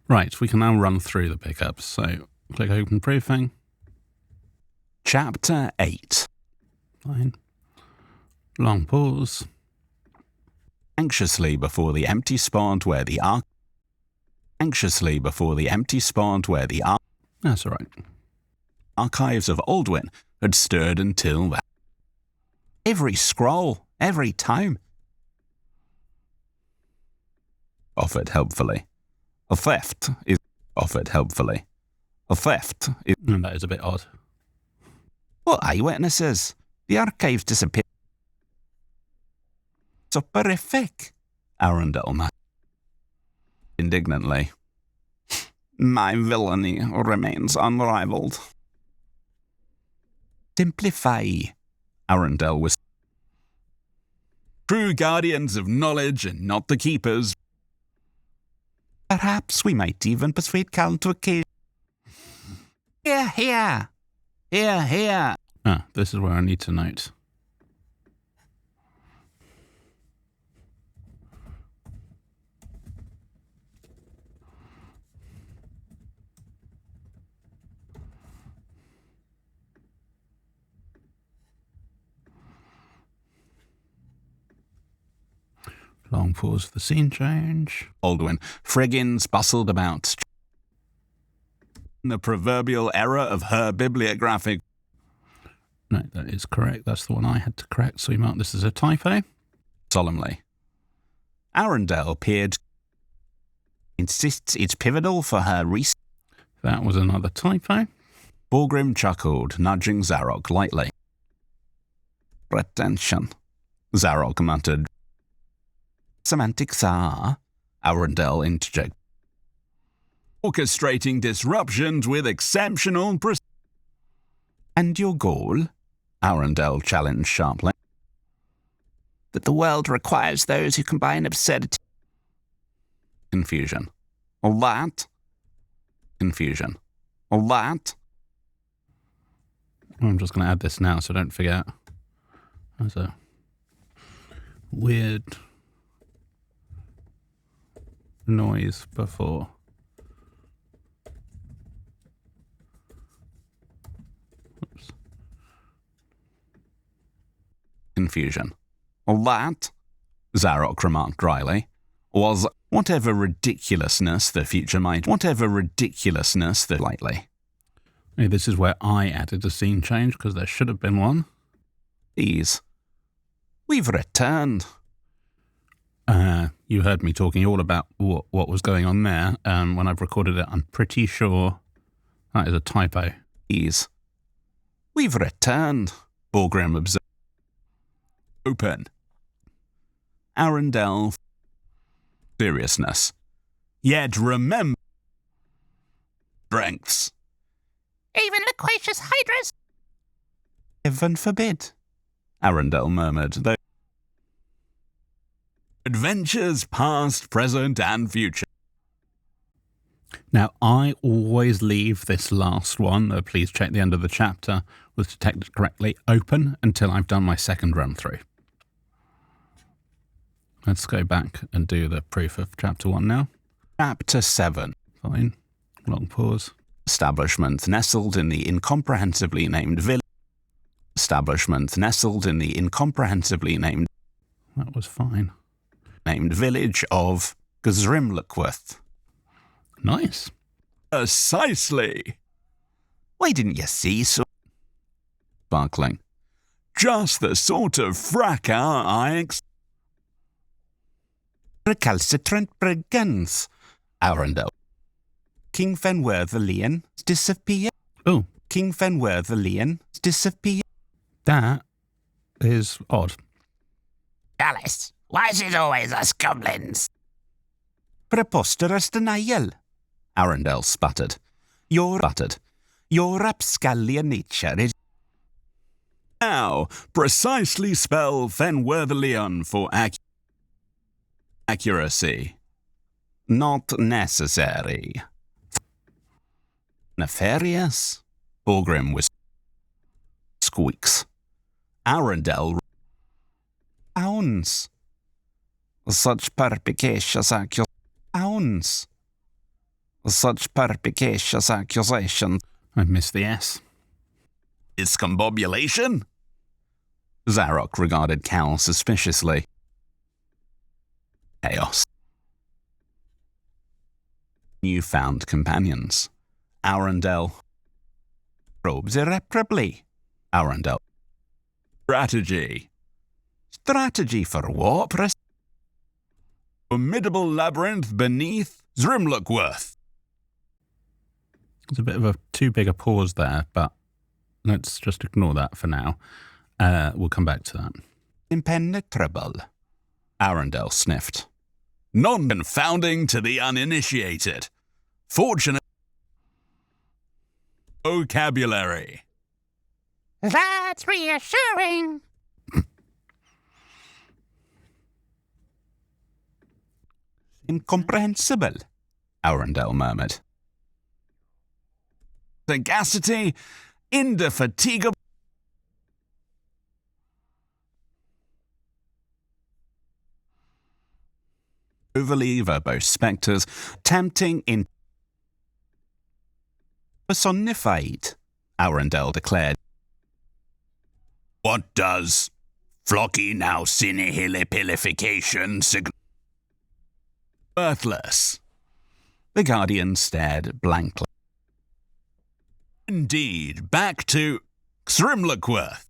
Right, we can now run through the pickups. So click Open Proofing. Chapter 8. Fine. Long pause. Anxiously before the empty spot where the That's all right. archives of Aldwyn had stirred until that. Every scroll, every tome. Offered helpfully. A theft is offered helpfully. A theft is... And that is a bit odd. What eyewitnesses? The archives disappeared. Soporific, Arundel muttered indignantly. My villainy remains unrivaled. Simplify, Arundel was. True guardians of knowledge and not the keepers. Perhaps we might even persuade Cal to occasion. Here, here. Here, here. Ah, this is where I need to note. Long pause for the scene change. Aldwyn, Friggins bustled about. The proverbial error of her bibliographic. No, that is correct. That's the one I had to correct, so we mark this as a typo. Solemnly. Arundel peered. Insists it's pivotal for her research. That was another typo. Borgrim chuckled, nudging Zarok lightly. Pretension, Zarok muttered. Semantics are, Arundel interjected. Orchestrating disruptions with exceptional precision. And your goal? Arundel challenged sharply. That the world requires those who combine absurdity. Confusion. All that? Confusion. All that? I'm just going to add this now so I don't forget. There's a weird noise before. Oops. Confusion. All that, Zarok remarked dryly, was whatever ridiculousness the future might, lightly. Hey, this is where I added a scene change because there should have been one. These. We've returned. You heard me talking all about what was going on there. When I've recorded it, I'm pretty sure that is a typo. These. We've returned, Borgrim observed. Open. Arundel. Seriousness. Yet remember. Strengths. Even loquacious hydras. Heaven forbid, Arundel murmured, though. Adventures past, present, and future. Now, I always leave this last one, please check the end of the chapter, was detected correctly, open until I've done my second run through. Let's go back and do the proof of chapter 1 now. Chapter 7. Fine. Long pause. Establishment nestled in the incomprehensibly named village. Establishment nestled in the incomprehensibly named... That was fine. ...named village of Gzrimlookworth. Nice. Precisely. Why didn't you see so... Sparkling. Just the sort of fracas I Recalcitrant brigands, Arundel. King Fenwerthalian disappear. Oh. King Fenwerthalian disappear. That is odd. Alice, why is it always us goblins? Preposterous denial, Arundel sputtered. Your rapscallion nature is... Now, precisely spell Fenwerthalian for accuracy. Not necessary. Nefarious? Borgrim was... Squeaks. Arundel... Ounce. Such perspicacious accuracy. Ounce. such perspicacious accusation. I missed the S. Discombobulation? Zarok regarded Cal suspiciously. Chaos. Newfound companions. Arundel. Probes irreparably. Arundel. Strategy. Strategy for what? Formidable labyrinth beneath Zrimlookworth. There's a bit of a too big a pause there, but let's just ignore that for now. We'll come back to that. Impenetrable. Arundel sniffed. Non-confounding to the uninitiated. Fortunate. Vocabulary. That's reassuring. Incomprehensible, Arundel murmured. Sagacity, indefatigable. Overly verbose spectres, tempting in personified, Arundel declared. What does flocky now sinihilipilification signal? Worthless. The Guardian stared blankly. Indeed, back to Zrimlookworth.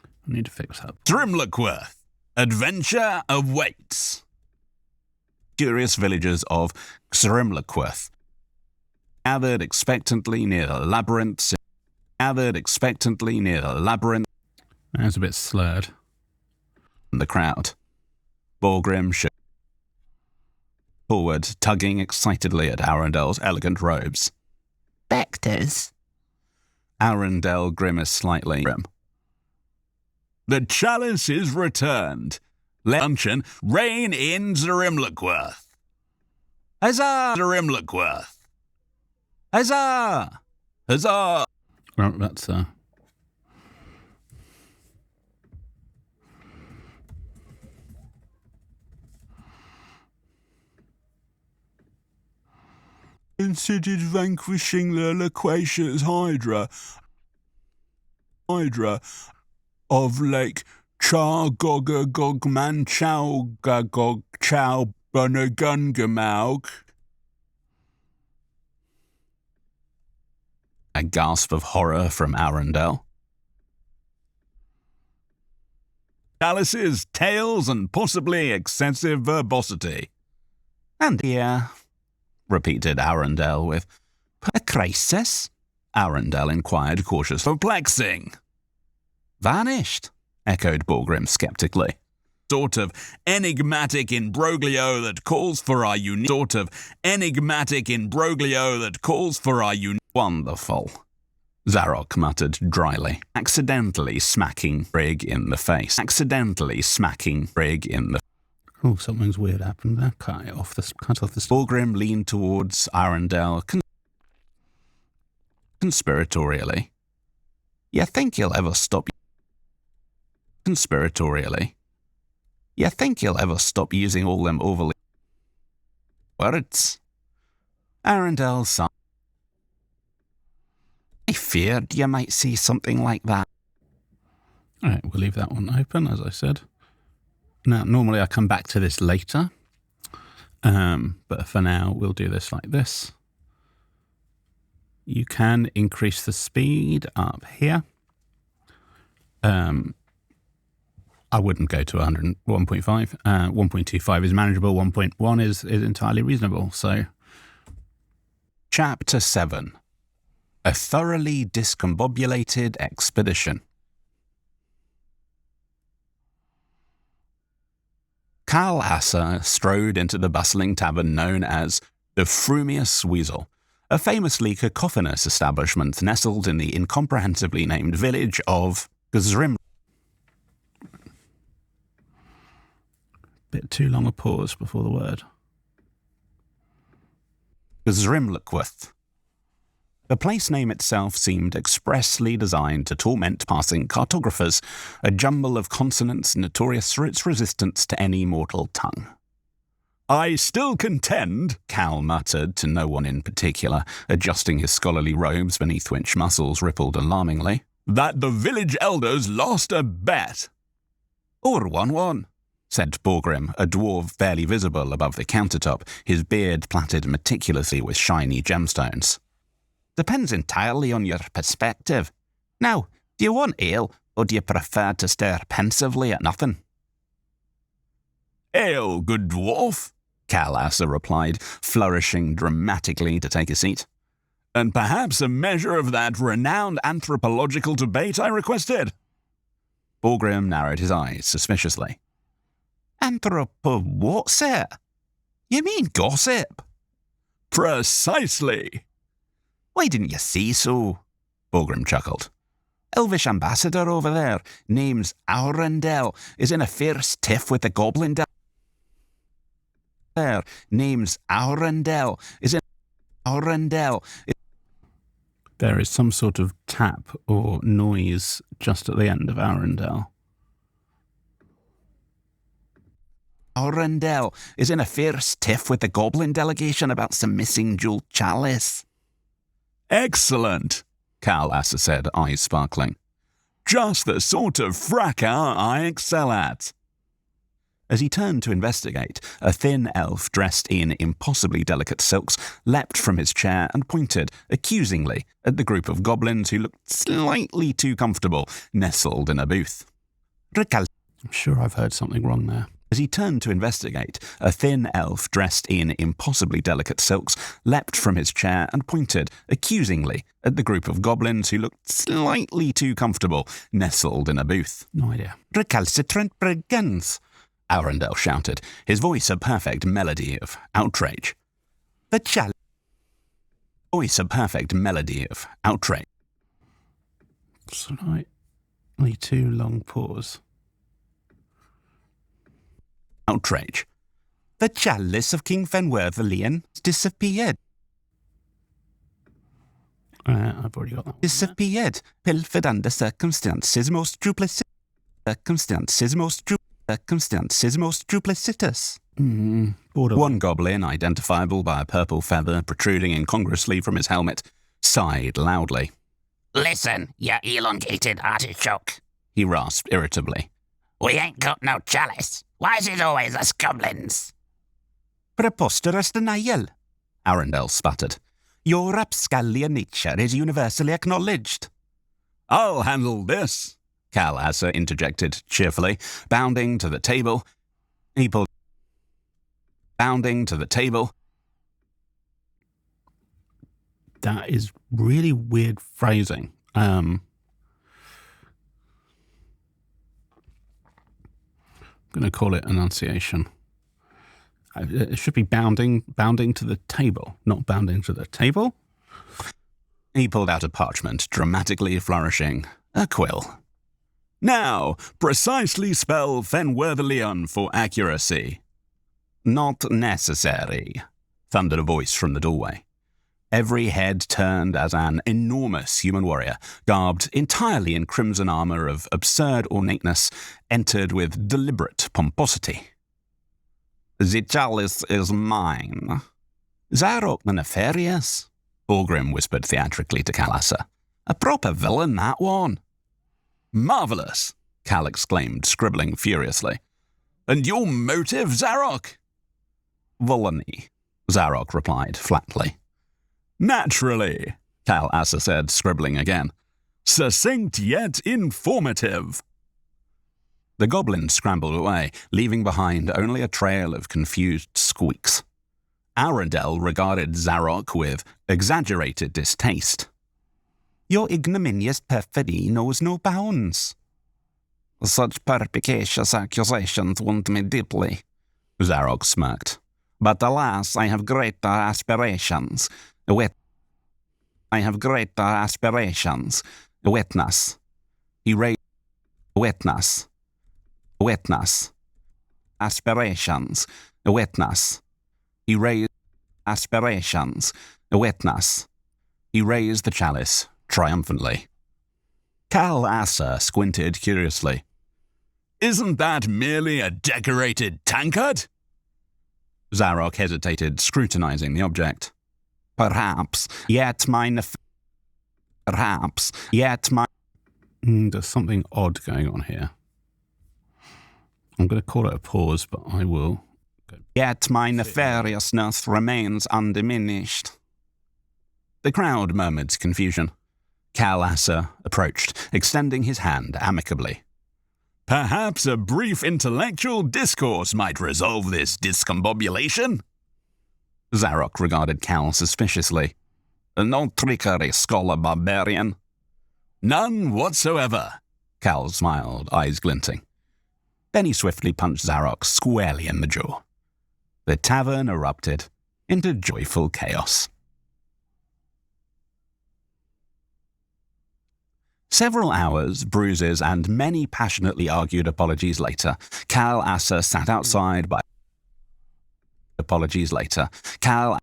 I need to fix that. Zrimlookworth. Adventure awaits. Curious villagers of Zrimlookworth gathered expectantly near the labyrinth. That's a bit slurred. The crowd. Borgrim shook forward, tugging excitedly at Arundel's elegant robes. Spectres. Arundel grimaced slightly. The chalice is returned. Let luncheon reign in Zrimlookworth. Huzzah! Zrimlookworth. Huzzah! Huzzah! Well, that's considered vanquishing the loquacious Hydra of Lake Chargogagogman Chowgagog Chow Bunagungamaug. A gasp of horror from Arundel. Chalices, tales, and possibly excessive verbosity. And here, repeated Arundel with, a crisis? Arundel inquired cautiously. Perplexing. Vanished, echoed Borgrim skeptically. Sort of enigmatic imbroglio that calls for our Wonderful, Zarok muttered dryly, accidentally smacking Frigg in the face. Oh, something's weird happened there. Cut off the. Borgrim leaned towards Arundel conspiratorially. You think you'll ever stop using all them overly words? Arundel sighed. I feared you might see something like that. All right, we'll leave that one open, as I said. Now, normally I come back to this later, but for now we'll do this like this. You can increase the speed up here. I wouldn't go to 101.5. 1.25 is manageable. 1.1 is entirely reasonable. So, Chapter 7. A thoroughly discombobulated expedition. Cal Asser strode into the bustling tavern known as the Frumious Weasel, a famously cacophonous establishment nestled in the incomprehensibly named village of Gzrim. bit too long a pause before the word. Zrimlookworth. The place name itself seemed expressly designed to torment passing cartographers, a jumble of consonants notorious for its resistance to any mortal tongue. I still contend, Cal muttered to no one in particular, adjusting his scholarly robes beneath which muscles rippled alarmingly, that the village elders lost a bet. Or 1-1, said Borgrim, a dwarf barely visible above the countertop, his beard plaited meticulously with shiny gemstones. Depends entirely on your perspective. Now, do you want ale, or do you prefer to stare pensively at nothing? Ale, good dwarf, Cal Asser replied, flourishing dramatically to take a seat. And perhaps a measure of that renowned anthropological debate I requested. Borgrim narrowed his eyes suspiciously. What, sir? You mean gossip? Precisely. Why didn't you say so? Borgrim chuckled. Elvish ambassador over there, name's Aurendel, is in a fierce tiff with the goblin there. Name's Aurendel, is in Aurendel. There is some sort of tap or noise just at the end of Arundel. Aurendel is in a fierce tiff with the goblin delegation about some missing jewel chalice. Excellent, Cal Asser said, eyes sparkling. Just the sort of fracas I excel at. As he turned to investigate, a thin elf dressed in impossibly delicate silks leapt from his chair and pointed accusingly at the group of goblins who looked slightly too comfortable, nestled in a booth. I'm sure I've heard something wrong there. As he turned to investigate, a thin elf dressed in impossibly delicate silks leapt from his chair and pointed accusingly at the group of goblins who looked slightly too comfortable, nestled in a booth. No idea. Recalcitrant brigands, Arundel shouted, his voice a perfect melody of outrage. Voice a perfect melody of outrage. Slightly too long pause. Outrage. The chalice of King Fenwerthelion disappeared. I've already got that one. Disappeared. Pilfered under circumstances most duplicitous. One goblin, identifiable by a purple feather protruding incongruously from his helmet, sighed loudly. Listen, you elongated artichoke, He rasped irritably. we ain't got no chalice. Why is it always us goblins? Preposterous denial, Arundel sputtered. Your rapscallion nature is universally acknowledged. I'll handle this, Cal Asser interjected cheerfully, bounding to the table. That is really weird phrasing. I'm going to call it enunciation. It should be bounding to the table, not bounding to the table. He pulled out a parchment, dramatically flourishing a quill. Now, precisely spell Fenwerthelion for accuracy. Not necessary, thundered a voice from the doorway. Every head turned as an enormous human warrior, garbed entirely in crimson armor of absurd ornateness, entered with deliberate pomposity. The chalice is mine. Zarok the Nefarious, Borgrim whispered theatrically to Cal Asser. A proper villain, that one. Marvellous, Cal exclaimed, scribbling furiously. And your motive, Zarok? Villainy, Zarok replied flatly. Naturally, Cal Asser said, scribbling again. Succinct yet informative. The goblin scrambled away, leaving behind only a trail of confused squeaks. Arundel regarded Zarok with exaggerated distaste. Your ignominious perfidy knows no bounds. Such perspicacious accusations wound me deeply, Zarok smirked. But alas, I have greater aspirations. I have greater aspirations. Witness. He raised. Witness. Witness. Aspirations. Witness. He raised. Aspirations. Witness. He raised the chalice triumphantly. Cal Asser squinted curiously. Isn't that merely a decorated tankard? Zarok hesitated, scrutinizing the object. Perhaps, yet my... There's something odd going on here. I'm going to call it a pause, but I will... Yet my nefariousness remains undiminished. The crowd murmured confusion. Cal Asser approached, extending his hand amicably. Perhaps a brief intellectual discourse might resolve this discombobulation? Zarok regarded Cal suspiciously. No trickery, scholar barbarian. None whatsoever. Cal smiled, eyes glinting. Then he swiftly punched Zarok squarely in the jaw. The tavern erupted into joyful chaos. Several hours, bruises, and many passionately argued apologies later, Cal Asser sat outside by... Apologies later, Cal...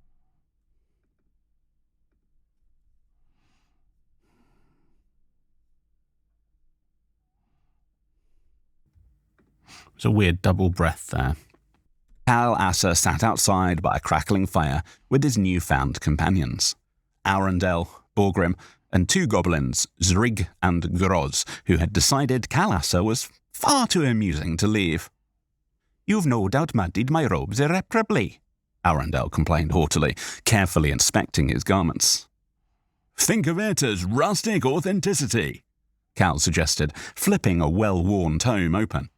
There's a weird double breath there. Cal Asser sat outside by a crackling fire with his newfound companions. Arundel, Borgrim, and two goblins, Zrig and Groz, who had decided Cal Asser was far too amusing to leave. "You've no doubt muddied my robes irreparably," Arundel complained haughtily, carefully inspecting his garments. Think of it as rustic authenticity, Cal suggested, flipping a well-worn tome open.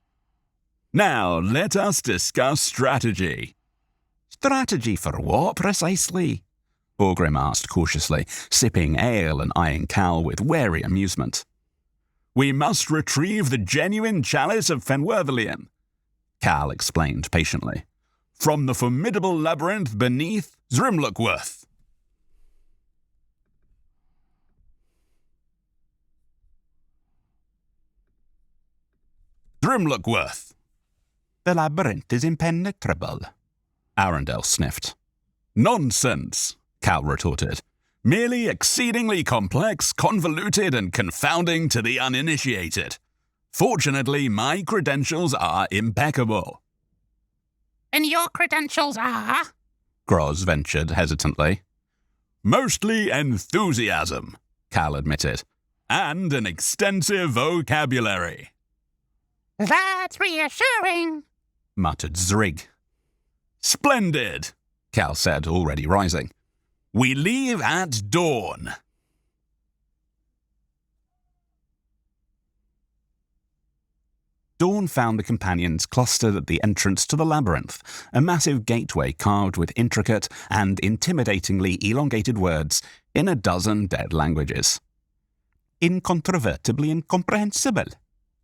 Now, let us discuss strategy. Strategy for what, precisely? Borgrim asked cautiously, sipping ale and eyeing Cal with wary amusement. We must retrieve the genuine chalice of Fenwerthilion, Cal explained patiently. From the formidable labyrinth beneath Zrimlookworth. Zrimlookworth. The labyrinth is impenetrable, Arundel sniffed. Nonsense, Cal retorted. Merely exceedingly complex, convoluted, and confounding to the uninitiated. Fortunately, my credentials are impeccable. And your credentials are? Groz ventured hesitantly. Mostly enthusiasm, Cal admitted, and an extensive vocabulary. That's reassuring, muttered Zrig. Splendid, Cal said, already rising. We leave at dawn. Dawn found the companions clustered at the entrance to the labyrinth, a massive gateway carved with intricate and intimidatingly elongated words in a dozen dead languages. Incontrovertibly incomprehensible,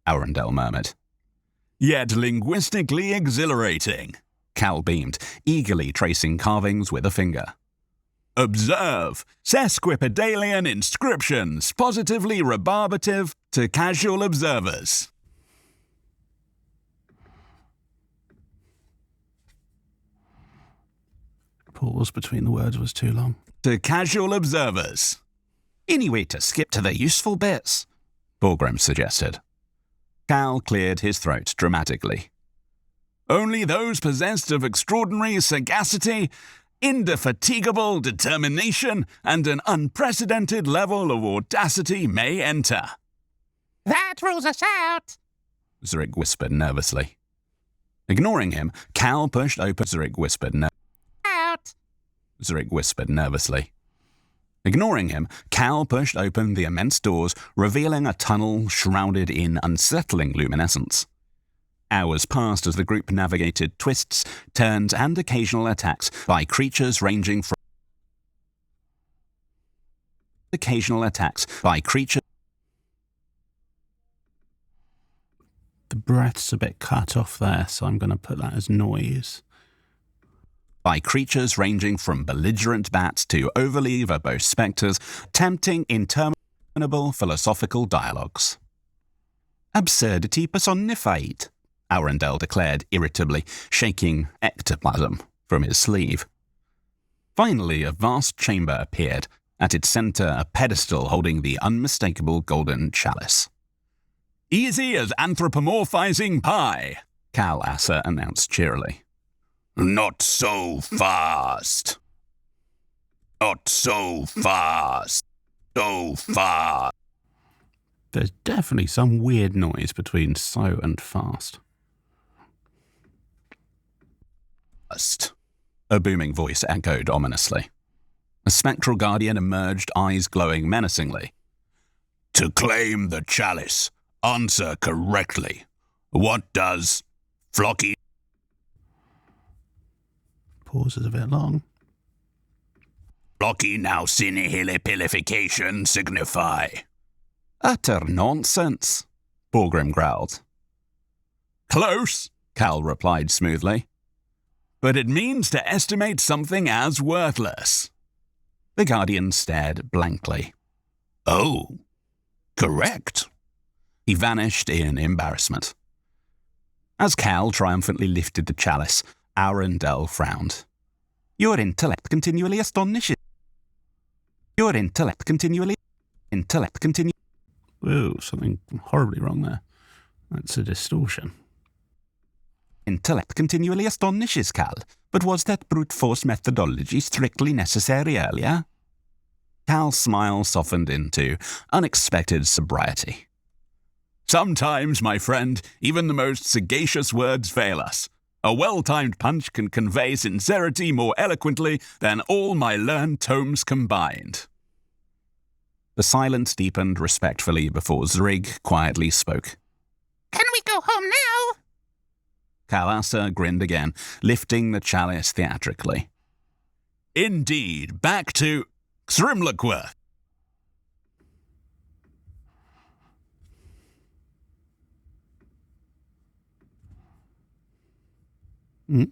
Arundel murmured. Yet linguistically exhilarating, Cal beamed, eagerly tracing carvings with a finger. Observe, sesquipedalian inscriptions, positively rebarbative to casual observers. Pause between the words was too long. To casual observers. Any way to skip to the useful bits? Borgrim suggested. Cal cleared his throat dramatically. Only those possessed of extraordinary sagacity, indefatigable determination, and an unprecedented level of audacity may enter. That rules us out, Zrig whispered nervously. Ignoring him, Cal pushed open. Zrig whispered out. Zrig whispered nervously. Ignoring him, Cal pushed open the immense doors, revealing a tunnel shrouded in unsettling luminescence. Hours passed as the group navigated twists, turns, and occasional attacks by creatures ranging from... The breath's a bit cut off there, so I'm going to put that as noise. By creatures ranging from belligerent bats to overly verbose spectres, tempting interminable philosophical dialogues. Absurdity personified, Arundel declared irritably, shaking ectoplasm from his sleeve. Finally, a vast chamber appeared, at its centre a pedestal holding the unmistakable golden chalice. Easy as anthropomorphizing pie, Cal Asser announced cheerily. Not so fast. Not so fast. So fast. There's definitely some weird noise between so and fast. A booming voice echoed ominously. A spectral guardian emerged, eyes glowing menacingly. To claim the chalice, answer correctly. What does Flocky... Pause is a bit long. Flocky now sinihilipilification signify? Utter nonsense, Borgrim growled. Close, Cal replied smoothly. But it means to estimate something as worthless. The guardian stared blankly. Oh, correct. He vanished in embarrassment. As Cal triumphantly lifted the chalice, Arundel frowned. Your intellect continually astonishes. Your intellect continually... Whoa, something horribly wrong there. That's a distortion. Intellect continually astonishes, Cal. But was that brute force methodology strictly necessary earlier? Cal's smile softened into unexpected sobriety. Sometimes, my friend, even the most sagacious words fail us. A well-timed punch can convey sincerity more eloquently than all my learned tomes combined. The silence deepened respectfully before Zrig quietly spoke. Can we go home now? Cal Assa grinned again, lifting the chalice theatrically. Indeed, back to Grimlockworth. Hmm?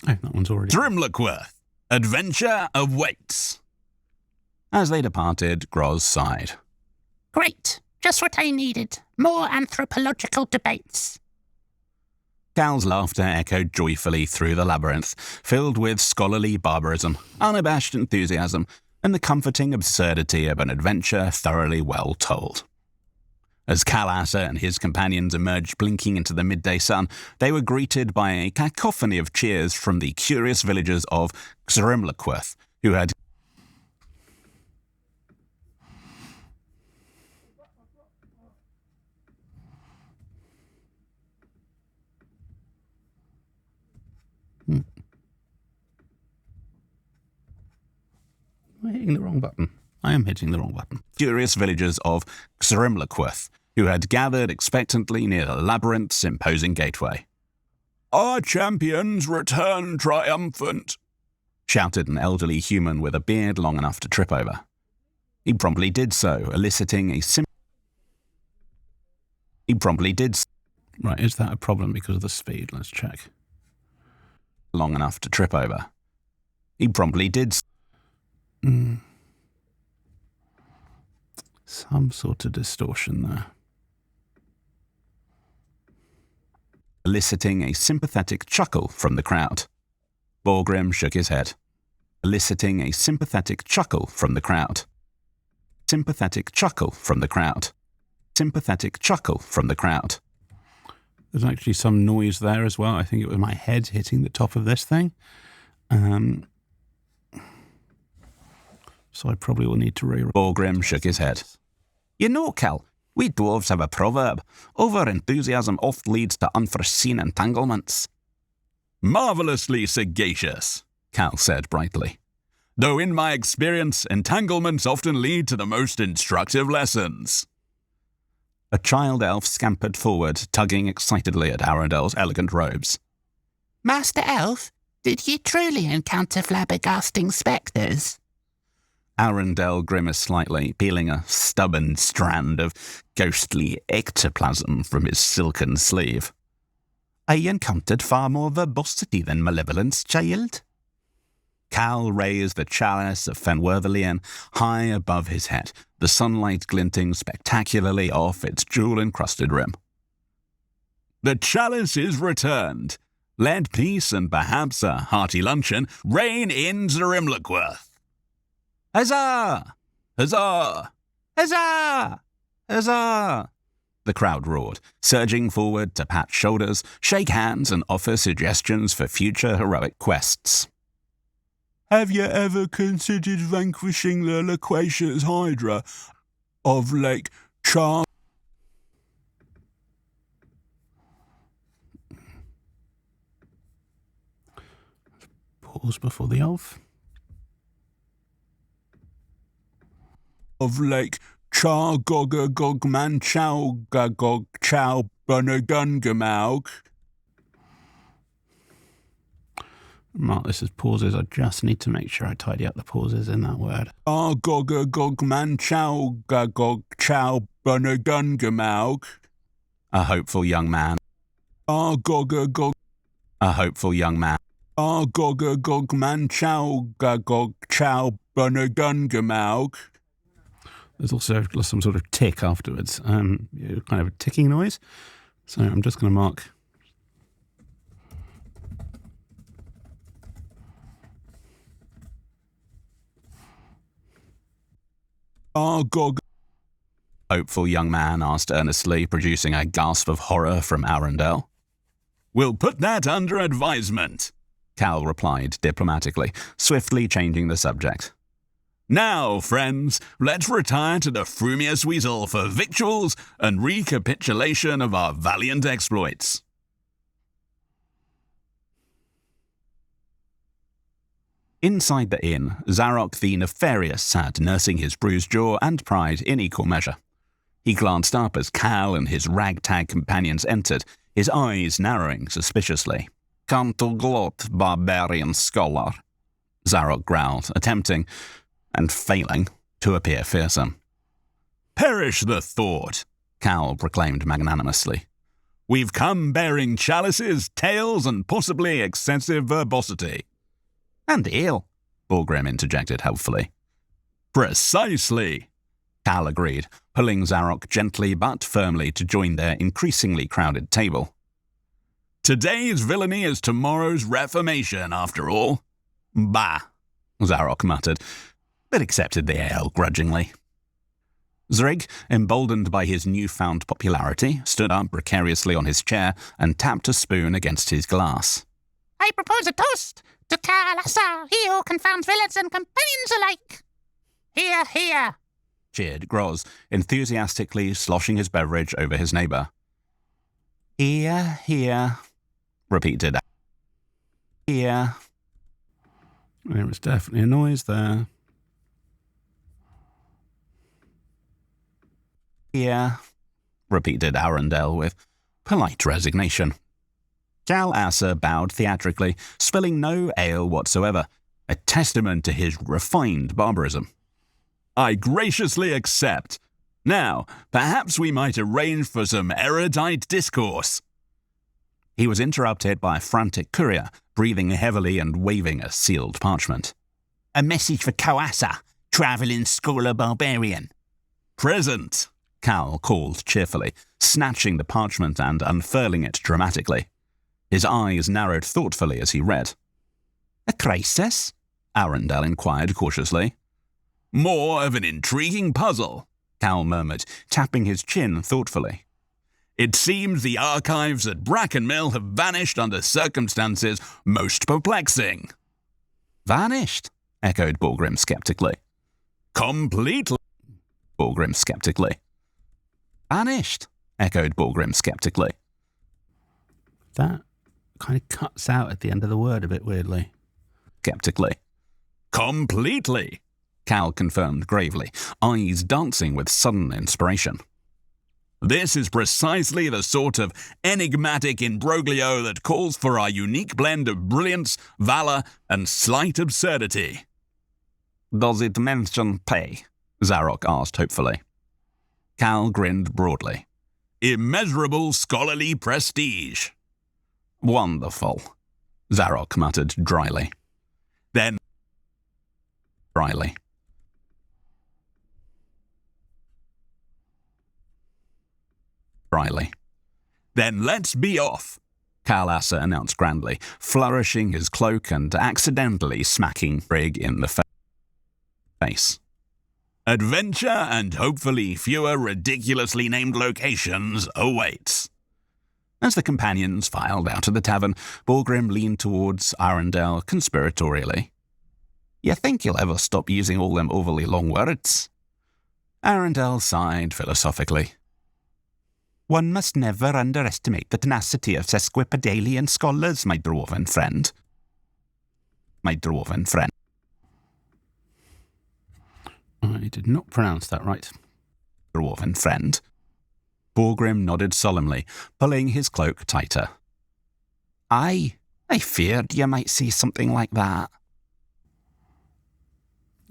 Oh, that one's already... Grimlockworth. Adventure awaits. As they departed, Groz sighed. Great. Just what I needed. More anthropological debates. Cal's laughter echoed joyfully through the labyrinth, filled with scholarly barbarism, unabashed enthusiasm, and the comforting absurdity of an adventure thoroughly well told. As Cal Assa and his companions emerged blinking into the midday sun, they were greeted by a cacophony of cheers from the curious villagers of Grimlockworth, who had Am I hitting the wrong button? I am hitting the wrong button. curious villagers of Grimlockworth, who had gathered expectantly near the labyrinth's imposing gateway. Our champions return triumphant, shouted an elderly human with a beard long enough to trip over. He promptly did so, eliciting a Right, is that a problem because of the speed? Let's check. long enough to trip over. He promptly did so. Some sort of distortion there. Eliciting a sympathetic chuckle from the crowd. Borgrim shook his head. Eliciting a sympathetic chuckle from the crowd. Sympathetic chuckle from the crowd. Sympathetic chuckle from the crowd. There's actually some noise there as well. I think it was my head hitting the top of this thing. So I probably will need to re-record. Borgrim shook his head. You know, Cal, we dwarves have a proverb. Over-enthusiasm oft leads to unforeseen entanglements. Marvelously sagacious, Cal said brightly. Though in my experience, entanglements often lead to the most instructive lessons. A child elf scampered forward, tugging excitedly at Arundel's elegant robes. Master Elf, did ye truly encounter flabbergasting spectres? Arundel grimaced slightly, peeling a stubborn strand of ghostly ectoplasm from his silken sleeve. I encountered far more verbosity than malevolence, child. Cal raised the chalice of Fenworthilian high above his head, the sunlight glinting spectacularly off its jewel-encrusted rim. The chalice is returned. Let peace and perhaps a hearty luncheon reign in Grimlockworth. Huzzah! Huzzah! Huzzah! Huzzah! The crowd roared, surging forward to pat shoulders, shake hands, and offer suggestions for future heroic quests. Have you ever considered vanquishing the loquacious Hydra of Lake Char? Pause before the elf. Of Lake Char Gogga Gogman Chow Gagog Chow Bunagungamaug? Mark this as pauses. I just need to make sure I tidy up the pauses in that word. Char Gogga Gogman Chow Gagog Chow Bunagungamaug? A hopeful young man. Char Gogga Gog. A hopeful young man. Char Gogga Gogman Chow Gagog Chow Bunagungamaug? There's also some sort of tick afterwards, kind of a ticking noise. So I'm just going to mark Gog. Hopeful young man asked earnestly, producing a gasp of horror from Arundel. We'll put that under advisement, Cal replied diplomatically, swiftly changing the subject. Now, friends, let's retire to the Frumious Weasel for victuals and recapitulation of our valiant exploits. Inside the inn, Zarok the Nefarious sat nursing his bruised jaw and pride in equal measure. He glanced up as Cal and his ragtag companions entered, his eyes narrowing suspiciously. "Come to gloat, barbarian scholar," Zarok growled, attempting, and failing, to appear fearsome. Perish the thought, Cal proclaimed magnanimously. We've come bearing chalices, tales, and possibly excessive verbosity. And ale, Borgrim interjected helpfully. Precisely, Cal agreed, pulling Zarok gently but firmly to join their increasingly crowded table. Today's villainy is tomorrow's reformation, after all. Bah, Zarok muttered, but accepted the ale grudgingly. Zrig, emboldened by his newfound popularity, stood up precariously on his chair and tapped a spoon against his glass. I propose a toast to Kal Assar, he who confounds villains and companions alike. Hear, hear, cheered Groz, enthusiastically sloshing his beverage over his neighbour. Hear, hear, repeated. Hear. There was definitely a noise there. Hear, repeated Arundel with polite resignation. Kal Assar bowed theatrically, spilling no ale whatsoever, a testament to his refined barbarism. I graciously accept. Now, perhaps we might arrange for some erudite discourse. He was interrupted by a frantic courier, breathing heavily and waving a sealed parchment. A message for Kal Assar, travelling scholar barbarian. Present, Cal called cheerfully, snatching the parchment and unfurling it dramatically. His eyes narrowed thoughtfully as he read. A crisis? Arundel inquired cautiously. More of an intriguing puzzle, Cal murmured, tapping his chin thoughtfully. It seems the archives at Brackenmill have vanished under circumstances most perplexing. Vanished? Echoed Borgrim skeptically. Completely, Borgrim skeptically. Vanished? Echoed Borgrim skeptically. That kind of cuts out at the end of the word a bit weirdly. Skeptically. Completely, Cal confirmed gravely, eyes dancing with sudden inspiration. This is precisely the sort of enigmatic imbroglio that calls for our unique blend of brilliance, valor, and slight absurdity. Does it mention pay? Zarok asked hopefully. Cal grinned broadly. Immeasurable scholarly prestige. Wonderful, Zarok muttered dryly. Then, dryly. Dryly. Then let's be off, Kal Assar announced grandly, flourishing his cloak and accidentally smacking Brig in the face. Adventure and hopefully fewer ridiculously named locations awaits. As the companions filed out of the tavern, Borgrim leaned towards Arundel conspiratorially. You think you'll ever stop using all them overly long words? Arundel sighed philosophically. One must never underestimate the tenacity of sesquipedalian scholars, my dwarven friend. I did not pronounce that right. Dwarven friend. Borgrim nodded solemnly, pulling his cloak tighter. I feared you might say something like that.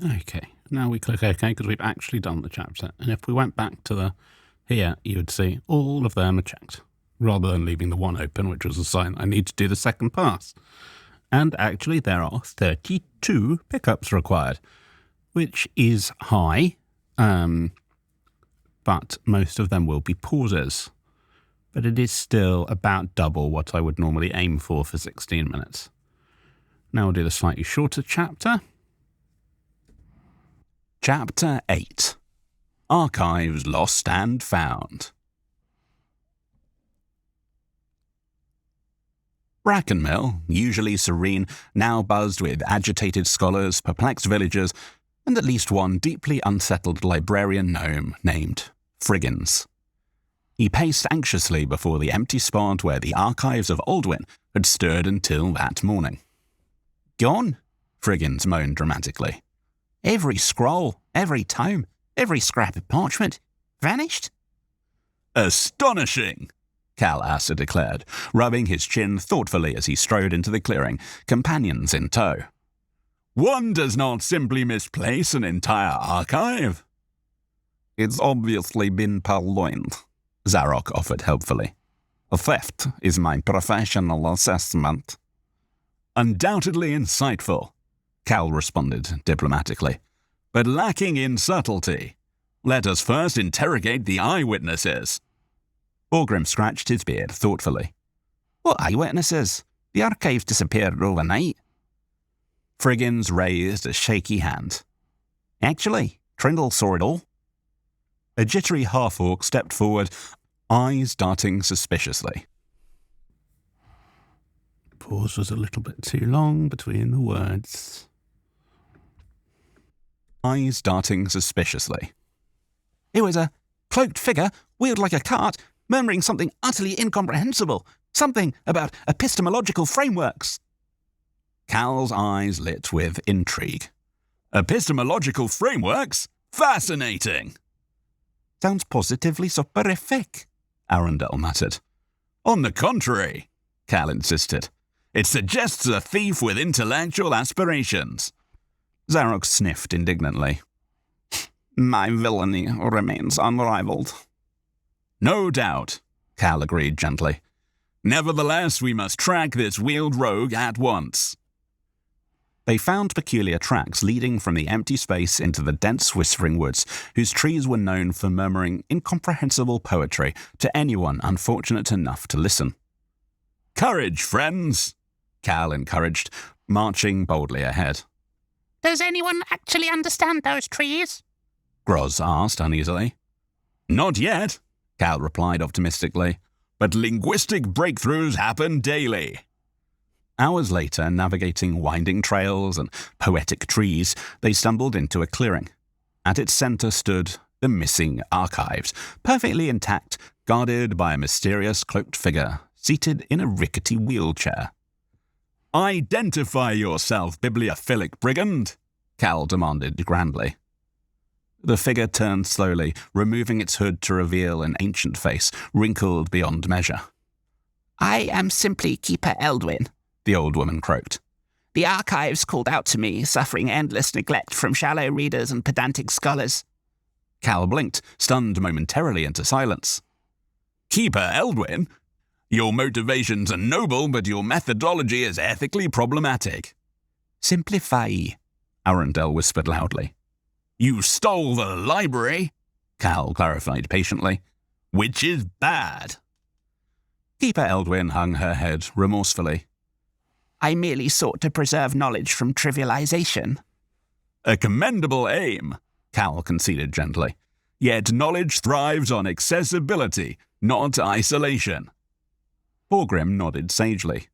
Okay, now we click OK because we've actually done the chapter. And if we went back to here, you would see all of them are checked, rather than leaving the one open, which was a sign I need to do the second pass. And actually there are 32 pickups required, which is high, but most of them will be pauses. But it is still about double what I would normally aim for 16 minutes. Now we'll do the slightly shorter chapter. Chapter 8. Archives Lost and Found. Brackenmill, usually serene, now buzzed with agitated scholars, perplexed villagers, and at least one deeply unsettled librarian gnome named Friggins. He paced anxiously before the empty spot where the archives of Aldwyn had stirred until that morning. Gone? Friggins moaned dramatically. Every scroll, every tome, every scrap of parchment, vanished? Astonishing! Cal Asser declared, rubbing his chin thoughtfully as he strode into the clearing, companions in tow. One does not simply misplace an entire archive. It's obviously been purloined, Zarok offered helpfully. A theft is my professional assessment. Undoubtedly insightful, Cal responded diplomatically, but lacking in subtlety. Let us first interrogate the eyewitnesses. Borgrim scratched his beard thoughtfully. What eyewitnesses? The archives disappeared overnight. Friggins raised a shaky hand. Actually, Trindle saw it all. A jittery half-orc stepped forward, eyes darting suspiciously. Pause was a little bit too long between the words. Eyes darting suspiciously. It was a cloaked figure, wheeled like a cart, murmuring something utterly incomprehensible. Something about epistemological frameworks. Cal's eyes lit with intrigue. Epistemological frameworks? Fascinating! Sounds positively soporific, Arundel muttered. On the contrary, Cal insisted. It suggests a thief with intellectual aspirations. Zarok sniffed indignantly. My villainy remains unrivaled. No doubt, Cal agreed gently. Nevertheless, we must track this wheeled rogue at once. They found peculiar tracks leading from the empty space into the dense whispering woods, whose trees were known for murmuring incomprehensible poetry to anyone unfortunate enough to listen. Courage, friends, Cal encouraged, marching boldly ahead. Does anyone actually understand those trees? Groz asked uneasily. Not yet, Cal replied optimistically, but linguistic breakthroughs happen daily. Hours later, navigating winding trails and poetic trees, they stumbled into a clearing. At its centre stood the missing archives, perfectly intact, guarded by a mysterious cloaked figure, seated in a rickety wheelchair. Identify yourself, bibliophilic brigand, Cal demanded grandly. The figure turned slowly, removing its hood to reveal an ancient face, wrinkled beyond measure. I am simply Keeper Eldwin, the old woman croaked. The archives called out to me, suffering endless neglect from shallow readers and pedantic scholars. Cal blinked, stunned momentarily into silence. Keeper Eldwin? Your motivations are noble, but your methodology is ethically problematic. Simplify, Arundel whispered loudly. You stole the library, Cal clarified patiently. Which is bad. Keeper Eldwin hung her head remorsefully. I merely sought to preserve knowledge from trivialization. A commendable aim, Cal conceded gently. Yet knowledge thrives on accessibility, not isolation. Borgrim nodded sagely.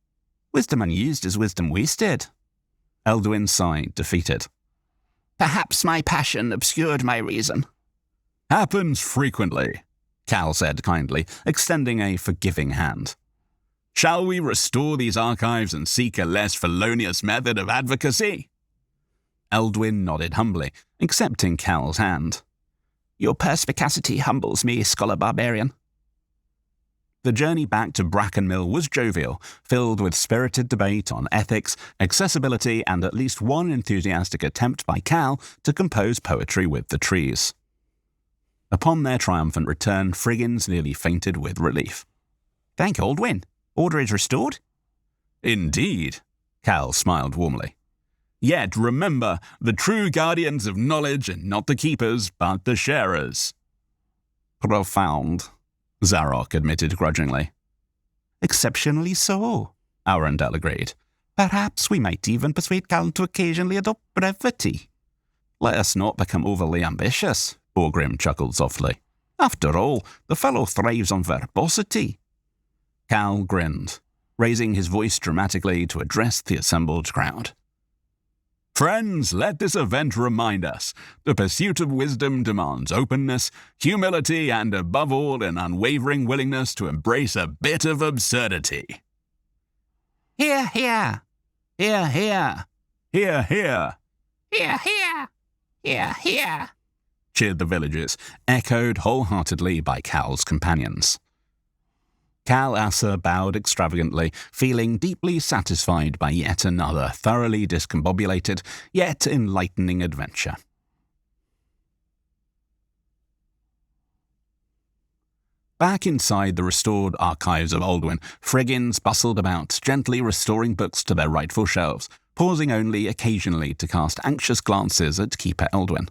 Wisdom unused is wisdom wasted. Elduin sighed, defeated. Perhaps my passion obscured my reason. Happens frequently, Cal said kindly, extending a forgiving hand. Shall we restore these archives and seek a less felonious method of advocacy? Elduin nodded humbly, accepting Cal's hand. Your perspicacity humbles me, Scholar Barbarian. The journey back to Brackenmill was jovial, filled with spirited debate on ethics, accessibility, and at least one enthusiastic attempt by Cal to compose poetry with the trees. Upon their triumphant return, Friggins nearly fainted with relief. Thank Aldwin. Order is restored? Indeed, Cal smiled warmly. Yet remember, the true guardians of knowledge are not the keepers, but the sharers. Profound, Zarok admitted grudgingly. Exceptionally so, Arundel agreed. Perhaps we might even persuade Cal to occasionally adopt brevity. Let us not become overly ambitious, Borgrim chuckled softly. After all, the fellow thrives on verbosity. Cal grinned, raising his voice dramatically to address the assembled crowd. Friends, let this event remind us, the pursuit of wisdom demands openness, humility, and above all, an unwavering willingness to embrace a bit of absurdity. Hear, hear! Hear, hear! Hear, hear! Hear, hear! Hear, hear! Cheered the villagers, echoed wholeheartedly by Cal's companions. Cal Asser bowed extravagantly, feeling deeply satisfied by yet another thoroughly discombobulated, yet enlightening adventure. Back inside the restored archives of Aldwin, Friggins bustled about, gently restoring books to their rightful shelves, pausing only occasionally to cast anxious glances at Keeper Eldwin.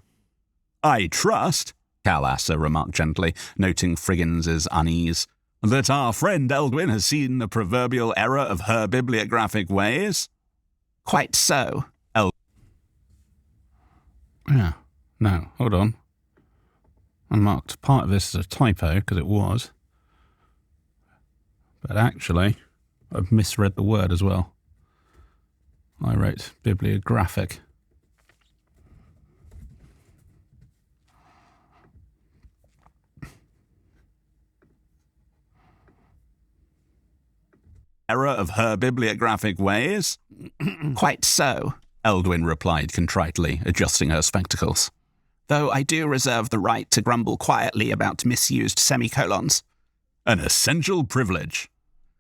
I trust, Cal Asser remarked gently, noting Friggins's unease, that our friend Eldwin has seen the proverbial error of her bibliographic ways? Quite so, Yeah. No, hold on. I marked part of this as a typo, because it was. But actually, I've misread the word as well. I wrote bibliographic. Error of her bibliographic ways? Quite so, Eldwin replied contritely, adjusting her spectacles. Though I do reserve the right to grumble quietly about misused semicolons. An essential privilege,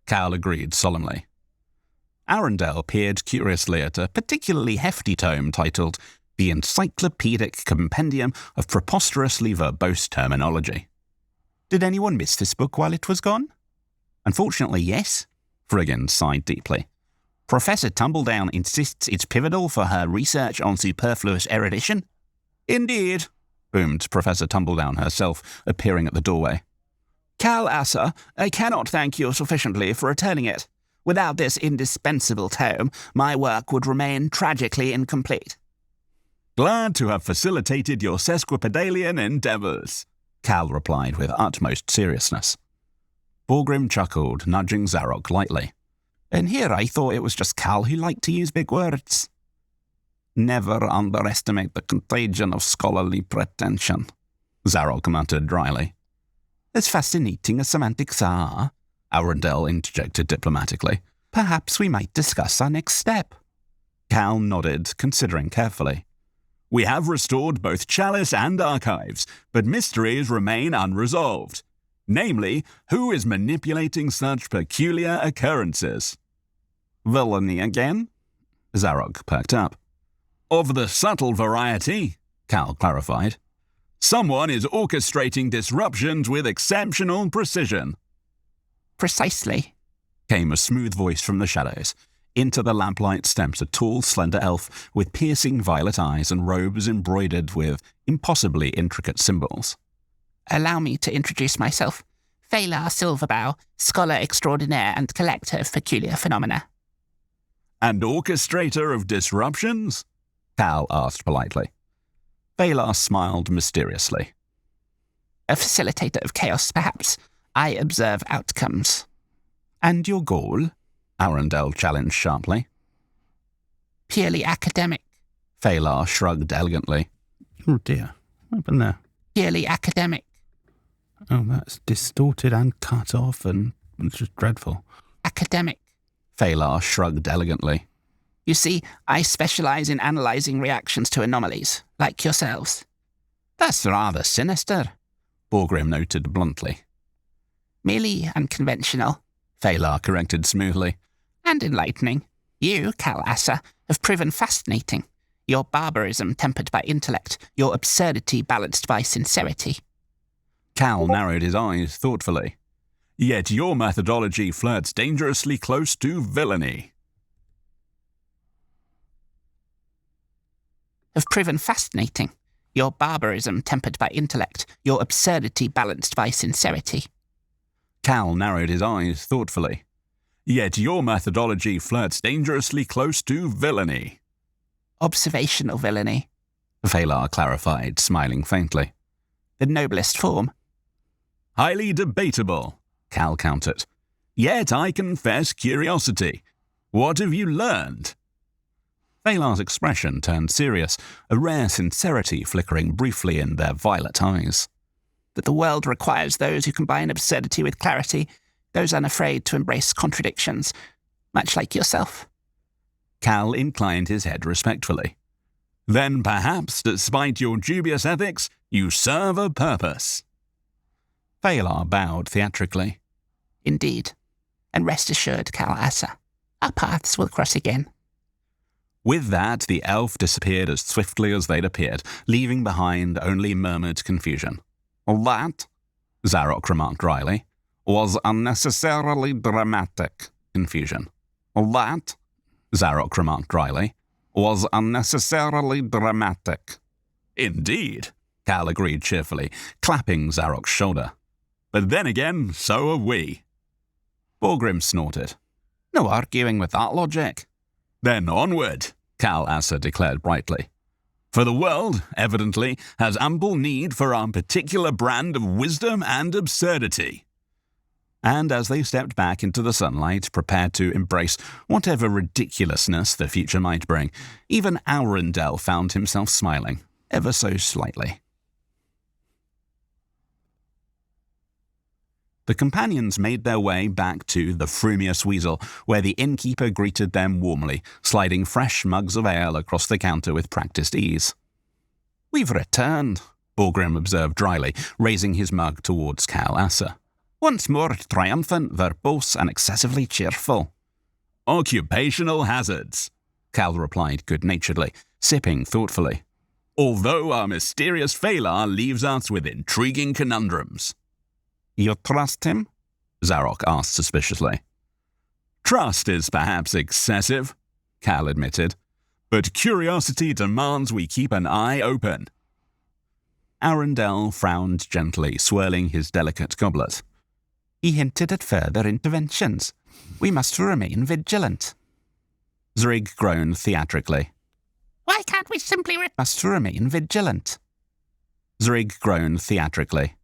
Cal agreed solemnly. Arundel peered curiously at a particularly hefty tome titled The Encyclopedic Compendium of Preposterously Verbose Terminology. Did anyone miss this book while it was gone? Unfortunately, yes. Friggins sighed deeply. Professor Tumbledown insists it's pivotal for her research on superfluous erudition. Indeed, boomed Professor Tumbledown herself, appearing at the doorway. Cal Asser, I cannot thank you sufficiently for returning it. Without this indispensable tome, my work would remain tragically incomplete. Glad to have facilitated your sesquipedalian endeavours, Cal replied with utmost seriousness. Borgrim chuckled, nudging Zarok lightly. And here I thought it was just Cal who liked to use big words. Never underestimate the contagion of scholarly pretension, Zarok muttered dryly. As fascinating as semantics are, Arundel interjected diplomatically, perhaps we might discuss our next step. Cal nodded, considering carefully. We have restored both Chalice and archives, but mysteries remain unresolved. Namely, who is manipulating such peculiar occurrences? Villainy again? Zarok perked up. Of the subtle variety, Cal clarified. Someone is orchestrating disruptions with exceptional precision. Precisely, came a smooth voice from the shadows. Into the lamplight stepped a tall, slender elf with piercing violet eyes and robes embroidered with impossibly intricate symbols. Allow me to introduce myself. Phalar Silverbow, scholar extraordinaire and collector of peculiar phenomena. And orchestrator of disruptions? Cal asked politely. Valar smiled mysteriously. A facilitator of chaos, perhaps. I observe outcomes. And your goal? Arundel challenged sharply. Purely academic. Valar shrugged elegantly. Oh dear, what happened there? Purely academic. Oh, that's distorted and cut off, and it's just dreadful. Academic. Valar shrugged elegantly. You see, I specialize in analyzing reactions to anomalies, like yourselves. That's rather sinister, Borgrim noted bluntly. Merely unconventional. Valar corrected smoothly. And enlightening. You, Kal Assa, have proven fascinating. Your barbarism tempered by intellect, your absurdity balanced by sincerity. Kal narrowed his eyes thoughtfully. Yet your methodology flirts dangerously close to villainy. Have proven fascinating. Your barbarism tempered by intellect, your absurdity balanced by sincerity. Kal narrowed his eyes thoughtfully. Yet your methodology flirts dangerously close to villainy. Observational villainy. Valar clarified, smiling faintly. The noblest form. Highly debatable, Kal countered. Yet I confess curiosity. What have you learned? Valar's expression turned serious, a rare sincerity flickering briefly in their violet eyes. That the world requires those who combine absurdity with clarity, those unafraid to embrace contradictions, much like yourself. Kal inclined his head respectfully. Then perhaps, despite your dubious ethics, you serve a purpose. Valar bowed theatrically. Indeed. And rest assured, Kal Assa, our paths will cross again. With that, the elf disappeared as swiftly as they'd appeared, leaving behind only murmured confusion. That, Zarok remarked dryly, was unnecessarily dramatic. confusion. That, Zarok remarked dryly, was unnecessarily dramatic. Indeed, Kal agreed cheerfully, clapping Zarok's shoulder. But then again, so are we. Borgrim snorted. No arguing with that logic. Then onward, Kal Assa declared brightly. For the world, evidently, has ample need for our particular brand of wisdom and absurdity. And as they stepped back into the sunlight, prepared to embrace whatever ridiculousness the future might bring, even Arundel found himself smiling, ever so slightly. The companions made their way back to the Frumious Weasel, where the innkeeper greeted them warmly, sliding fresh mugs of ale across the counter with practiced ease. We've returned, Borgrim observed dryly, raising his mug towards Kal Assa. Once more triumphant, verbose, and excessively cheerful. Occupational hazards, Kal replied good-naturedly, sipping thoughtfully. Although our mysterious Valar leaves us with intriguing conundrums. You trust him? Zarok asked suspiciously. Trust is perhaps excessive, Kal admitted. but curiosity demands we keep an eye open. Arundel frowned gently, swirling his delicate goblet. He hinted at further interventions. We must remain vigilant. Zrig groaned theatrically. Why can't we simply Must remain vigilant. Zrig groaned theatrically.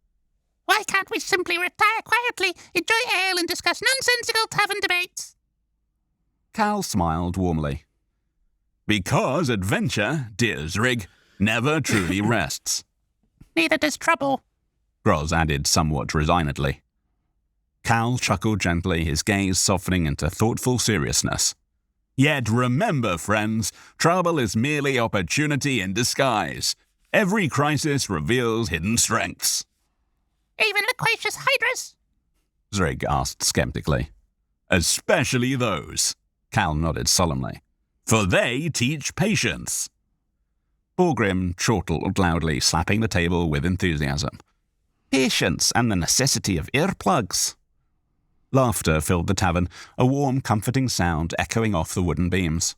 Why can't we simply retire quietly, enjoy ale, and discuss nonsensical tavern debates? Kal smiled warmly. Because adventure, dear Zrig, never truly rests. Neither does trouble. Groz added somewhat resignedly. Kal chuckled gently, his gaze softening into thoughtful seriousness. Yet remember, friends, trouble is merely opportunity in disguise. Every crisis reveals hidden strengths. Even loquacious hydras? Zrig asked skeptically. Especially those, Kal nodded solemnly. For they teach patience. Borgrim chortled loudly, slapping the table with enthusiasm. Patience and the necessity of earplugs. Laughter filled the tavern, a warm, comforting sound echoing off the wooden beams.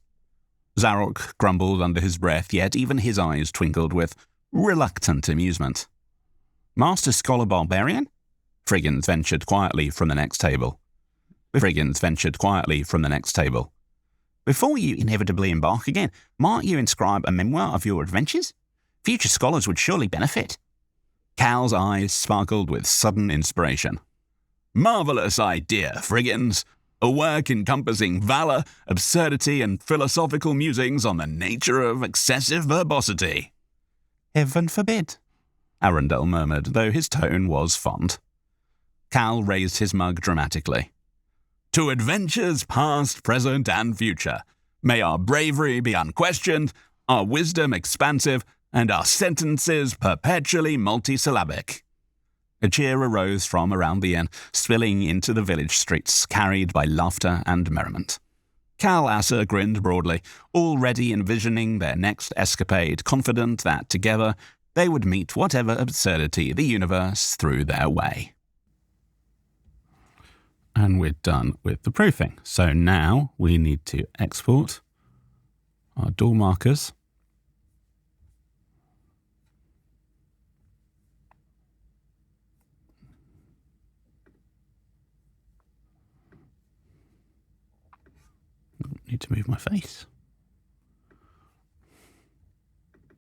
Zarok grumbled under his breath, yet even his eyes twinkled with reluctant amusement. Master Scholar Barbarian? Friggins ventured quietly from the next table. Before you inevitably embark again, might you inscribe a memoir of your adventures? Future scholars would surely benefit. Cal's eyes sparkled with sudden inspiration. Marvellous idea, Friggins. A work encompassing valour, absurdity, and philosophical musings on the nature of excessive verbosity. Heaven forbid, Arundel murmured, though his tone was fond. Cal raised his mug dramatically. To adventures past, present, and future. May our bravery be unquestioned, our wisdom expansive, and our sentences perpetually multisyllabic. A cheer arose from around the inn, spilling into the village streets, carried by laughter and merriment. Cal Asser grinned broadly, already envisioning their next escapade, confident that together they would meet whatever absurdity the universe threw their way. And we're done with the proofing. So now we need to export our door markers. Need to move my face.